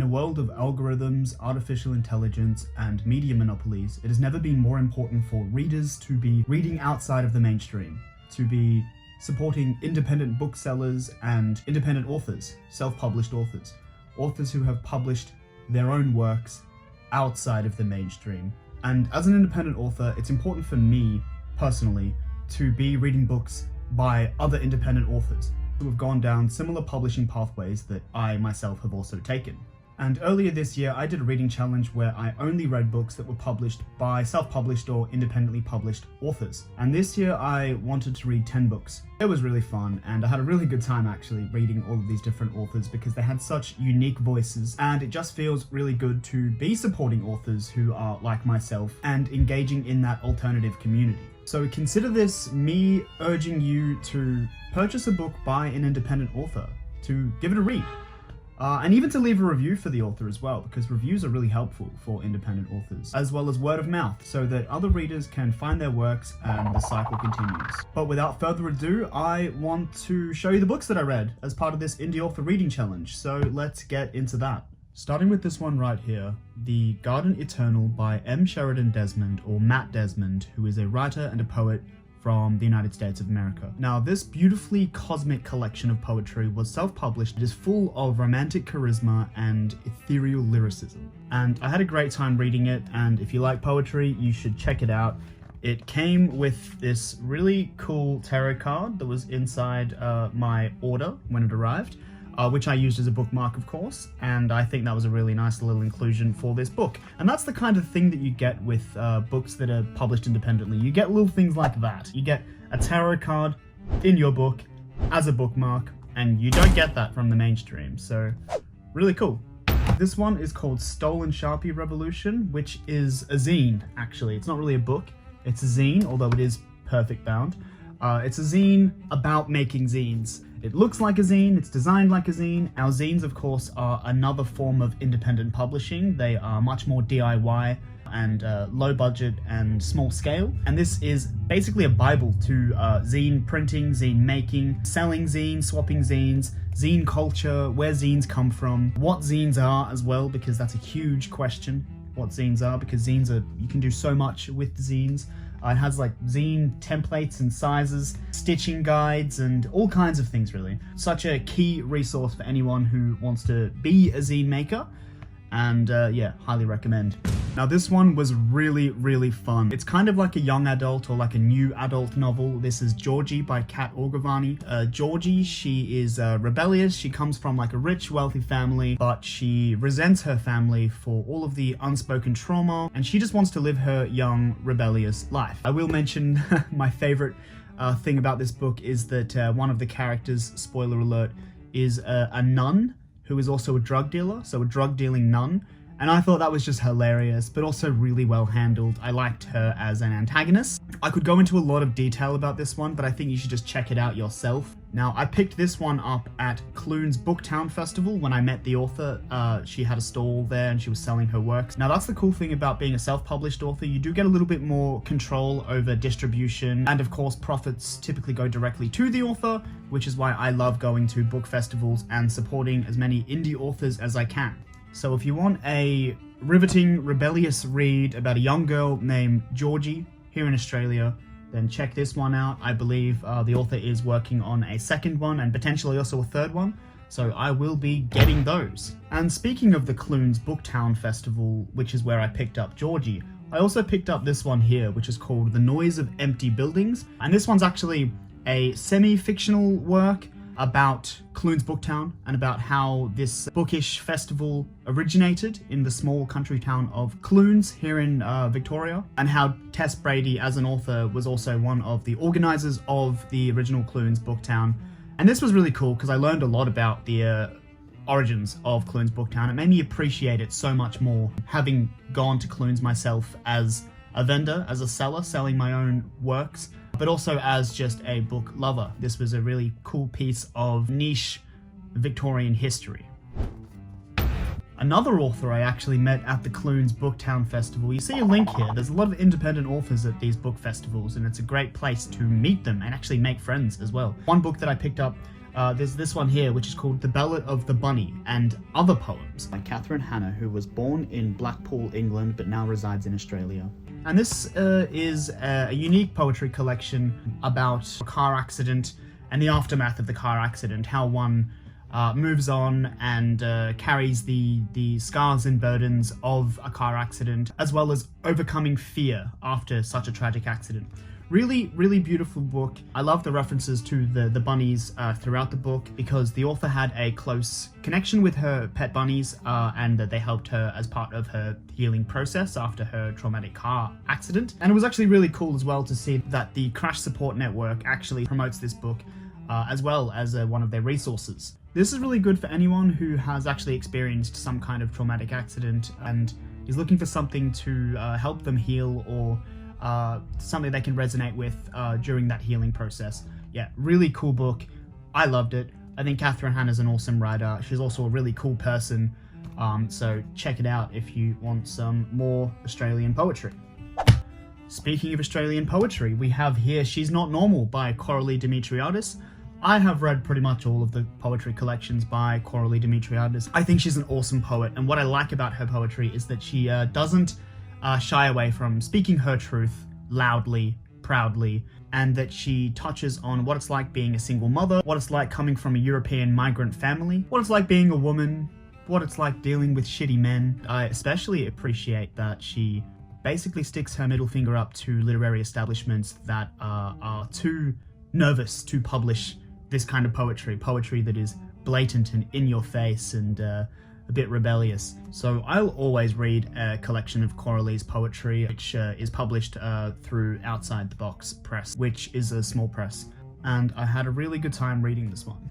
a world of algorithms, artificial intelligence, and media monopolies, it has never been more important for readers to be reading outside of the mainstream, to be supporting independent booksellers and independent authors, self-published authors, authors who have published their own works outside of the mainstream. And as an independent author, it's important for me, personally, to be reading books by other independent authors who have gone down similar publishing pathways that I myself have also taken. And earlier this year, I did a reading challenge where I only read books that were published by self-published or independently published authors. And this year, I wanted to read 10 books. It was really fun, and I had a really good time actually reading all of these different authors because they had such unique voices, and it just feels really good to be supporting authors who are like myself and engaging in that alternative community. So consider this me urging you to purchase a book by an independent author, to give it a read. And even to leave a review for the author as well, because reviews are really helpful for independent authors, as well as word of mouth, so that other readers can find their works and the cycle continues. But without further ado, I want to show you the books that I read as part of this indie author reading challenge, so let's get into that. Starting with this one right here, The Garden Eternal by M. Sheridan Desmond, or Matt Desmond, who is a writer and a poet from the United States of America. Now, this beautifully cosmic collection of poetry was self-published. It is full of romantic charisma and ethereal lyricism. And I had a great time reading it, and if you like poetry, you should check it out. It came with this really cool tarot card that was inside my order when it arrived, which I used as a bookmark, of course, and I think that was a really nice little inclusion for this book. And that's the kind of thing that you get with books that are published independently. You get little things like that. You get a tarot card in your book as a bookmark, and you don't get that from the mainstream, so really cool. This one is called Stolen Sharpie Revolution, which is a zine, actually. It's not really a book, it's a zine, although it is perfect bound. It's a zine about making zines. It looks like a zine, it's designed like a zine. Our zines, of course, are another form of independent publishing. They are much more DIY and low budget and small scale. And this is basically a bible to zine printing, zine making, selling zines, swapping zines, zine culture, where zines come from, what zines are as well, because that's a huge question, what zines are, because zines are, you can do so much with zines. It has like zine templates and sizes, stitching guides, and all kinds of things really. Such a key resource for anyone who wants to be a zine maker, and yeah, highly recommend. Now this one was really, really fun. It's kind of like a young adult or like a new adult novel. This is Georgie by Kat Orgavani. Georgie, she is rebellious. She comes from like a rich, wealthy family, but she resents her family for all of the unspoken trauma, and she just wants to live her young, rebellious life. I will mention my favorite thing about this book is that one of the characters, spoiler alert, is a nun who is also a drug dealer, so a drug dealing nun. And I thought that was just hilarious, but also really well handled. I liked her as an antagonist. I could go into a lot of detail about this one, but I think you should just check it out yourself. Now, I picked this one up at Clunes Booktown Festival when I met the author. She had a stall there and she was selling her works. Now, that's the cool thing about being a self-published author. You do get a little bit more control over distribution, and of course, profits typically go directly to the author, which is why I love going to book festivals and supporting as many indie authors as I can. So if you want a riveting, rebellious read about a young girl named Georgie here in Australia, then check this one out. I believe the author is working on a second one and potentially also a third one, so I will be getting those. And speaking of the Clunes Booktown Festival, which is where I picked up Georgie, I also picked up this one here, which is called The Noise of Empty Buildings. And this one's actually a semi-fictional work about Clunes Booktown and about how this bookish festival originated in the small country town of Clunes here in Victoria, and how Tess Brady as an author was also one of the organisers of the original Clunes Booktown. And this was really cool because I learned a lot about the origins of Clunes Booktown. It made me appreciate it so much more, having gone to Clunes myself as a vendor, as a seller, selling my own works, but also as just a book lover. This was a really cool piece of niche Victorian history. Another author I actually met at the Clunes Booktown Festival. You see a link here. There's a lot of independent authors at these book festivals, and it's a great place to meet them and actually make friends as well. One book that I picked up There's this one here, which is called The Ballad of the Bunny and Other Poems by Katherine Hannah, who was born in Blackpool, England, but now resides in Australia. And this is a unique poetry collection about a car accident and the aftermath of the car accident, how one moves on and carries the scars and burdens of a car accident, as well as overcoming fear after such a tragic accident. Really, really beautiful book. I love the references to the bunnies throughout the book, because the author had a close connection with her pet bunnies and that they helped her as part of her healing process after her traumatic car accident. And it was actually really cool as well to see that the Crash Support Network actually promotes this book as well as one of their resources. This is really good for anyone who has actually experienced some kind of traumatic accident and is looking for something to help them heal, or something they can resonate with during that healing process. Yeah, really cool book. I loved it. I think Katherine Hannah is an awesome writer. She's also a really cool person. So check it out if you want some more Australian poetry. Speaking of Australian poetry, we have here She's Not Normal by CoraliDemetriotis. I have read pretty much all of the poetry collections by CoraliDemetriotis. I think she's an awesome poet, and what I like about her poetry is that she doesn't shy away from speaking her truth loudly, proudly, and that she touches on what it's like being a single mother, what it's like coming from a European migrant family, what it's like being a woman, what it's like dealing with shitty men. I especially appreciate that she basically sticks her middle finger up to literary establishments that are too nervous to publish this kind of poetry that is blatant and in your face and a bit rebellious. So I'll always read a collection of Coralie's poetry, which is published through Outside the Box Press, which is a small press. And I had a really good time reading this one.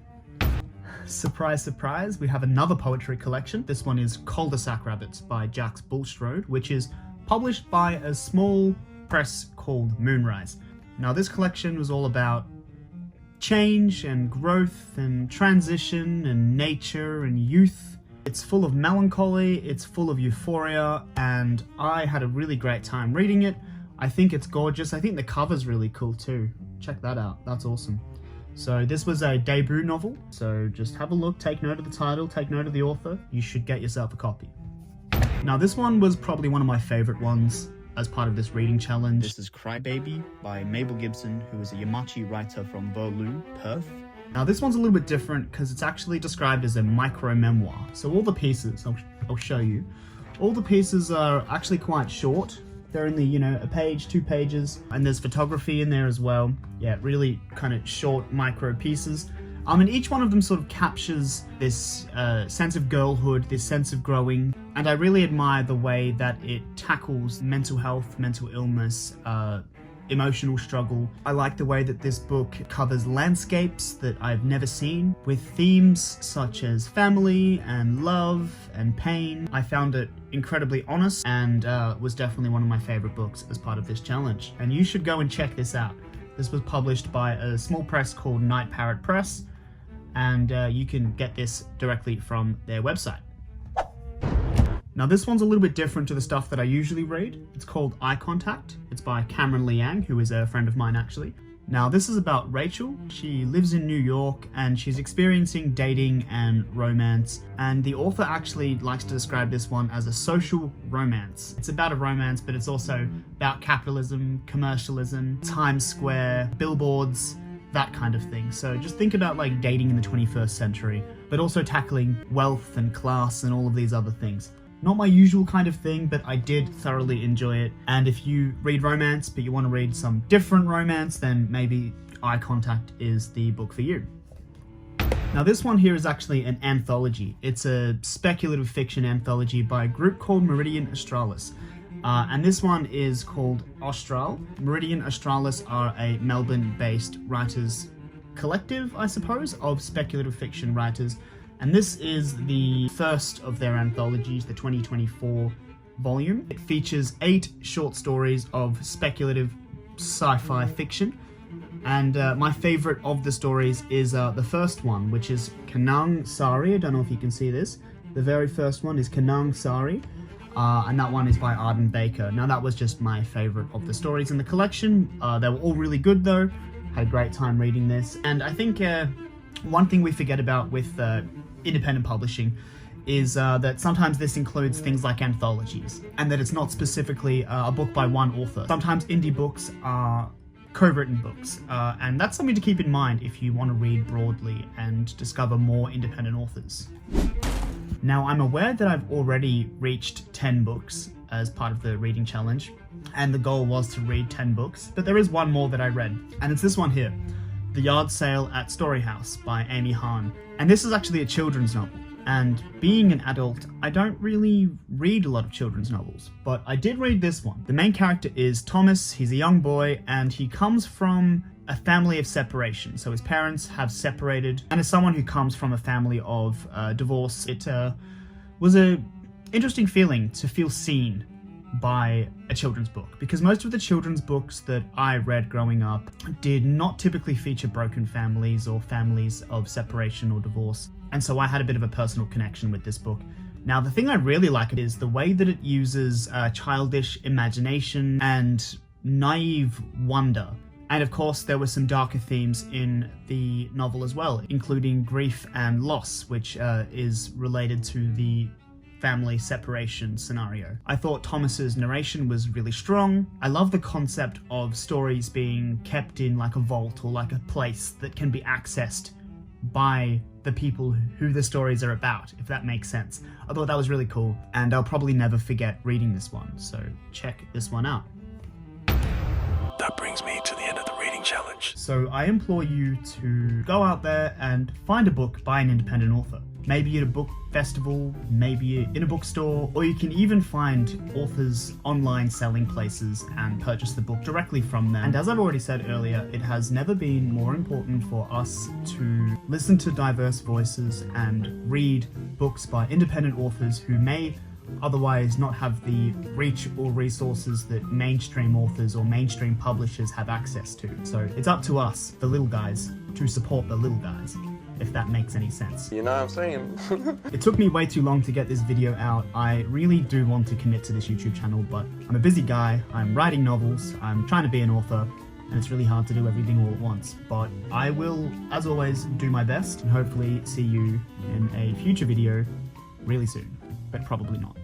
Surprise, surprise, we have another poetry collection. This one is Cul-de-sac Rabbits by Jax Bullshro, which is published by a small press called Moonrise. Now this collection was all about change and growth and transition and nature and youth. It's full of melancholy, it's full of euphoria, and I had a really great time reading it. I think it's gorgeous. I think the cover's really cool too. Check that out, that's awesome. So this was a debut novel, so just have a look, take note of the title, take note of the author. You should get yourself a copy. Now this one was probably one of my favorite ones as part of this reading challenge. This is Crybaby by Mabel Gibson, who is a Yamachi writer from Burloo, Perth. Now this one's a little bit different because it's actually described as a micro-memoir. So all the pieces, I'll show you, all the pieces are actually quite short. They're in the, a page, 2 pages, and there's photography in there as well. Yeah, really kind of short micro pieces. And each one of them sort of captures this sense of girlhood, this sense of growing, and I really admire the way that it tackles mental health, mental illness, emotional struggle. I like the way that this book covers landscapes that I've never seen, with themes such as family and love and pain. I found it incredibly honest and was definitely one of my favorite books as part of this challenge. And you should go and check this out. This was published by a small press called Night Parrot Press, and you can get this directly from their website. Now this one's a little bit different to the stuff that I usually read. It's called Eye Contact. It's by Leang, who is a friend of mine actually. Now this is about Rachel. She lives in New York and she's experiencing dating and romance, and the author actually likes to describe this one as a social romance. It's about a romance, but it's also about capitalism, commercialism, Times Square, billboards, that kind of thing. So just think about like dating in the 21st century, but also tackling wealth and class and all of these other things. Not my usual kind of thing, but I did thoroughly enjoy it. And if you read romance, but you want to read some different romance, then maybe Eye Contact is the book for you. Now this one here is actually an anthology. It's a speculative fiction anthology by a group called Meridian Astralis. And this one is called Austral. Meridian Astralis are a Melbourne-based writers collective, I suppose, of speculative fiction writers. And this is the first of their anthologies, the 2024 volume. It features 8 short stories of speculative sci-fi fiction. And my favorite of the stories is the first one, which is Kanang Sari. I don't know if you can see this. The very first one is Kanang Sari. And that one is by Arden Baker. Now that was just my favorite of the stories in the collection. They were all really good though. Had a great time reading this. And I think One thing we forget about with independent publishing is that sometimes this includes things like anthologies, and that it's not specifically a book by one author. Sometimes indie books are co-written books, and that's something to keep in mind if you want to read broadly and discover more independent authors. Now, I'm aware that I've already reached 10 books as part of the reading challenge, and the goal was to read 10 books, but there is one more that I read, and it's this one here, The Yard Sale at Storyhouse by Amy Hahn. And this is actually a children's novel. And being an adult, I don't really read a lot of children's novels, but I did read this one. The main character is Thomas. He's a young boy, and he comes from a family of separation. So his parents have separated, and as someone who comes from a family of divorce, it was an interesting feeling to feel seen by a children's book, because most of the children's books that I read growing up did not typically feature broken families or families of separation or divorce. And so I had a bit of a personal connection with this book. Now, the thing I really like is the way that it uses childish imagination and naive wonder. And of course, there were some darker themes in the novel as well, including grief and loss, which is related to the family separation scenario. I thought Thomas's narration was really strong. I love the concept of stories being kept in like a vault or like a place that can be accessed by the people who the stories are about, if that makes sense. I thought that was really cool, and I'll probably never forget reading this one, so check this one out. That brings me to the end of the reading challenge. So I implore you to go out there and find a book by an independent author. Maybe at a book festival, maybe in a bookstore, or you can even find authors' online selling places and purchase the book directly from them. And as I've already said earlier, it has never been more important for us to listen to diverse voices and read books by independent authors who may otherwise not have the reach or resources that mainstream authors or mainstream publishers have access to. So it's up to us, the little guys, to support the little guys, if that makes any sense. You know what I'm saying? It took me way too long to get this video out. I really do want to commit to this YouTube channel, but I'm a busy guy, I'm writing novels, I'm trying to be an author, and it's really hard to do everything all at once. But I will, as always, do my best, and hopefully see you in a future video really soon, but probably not.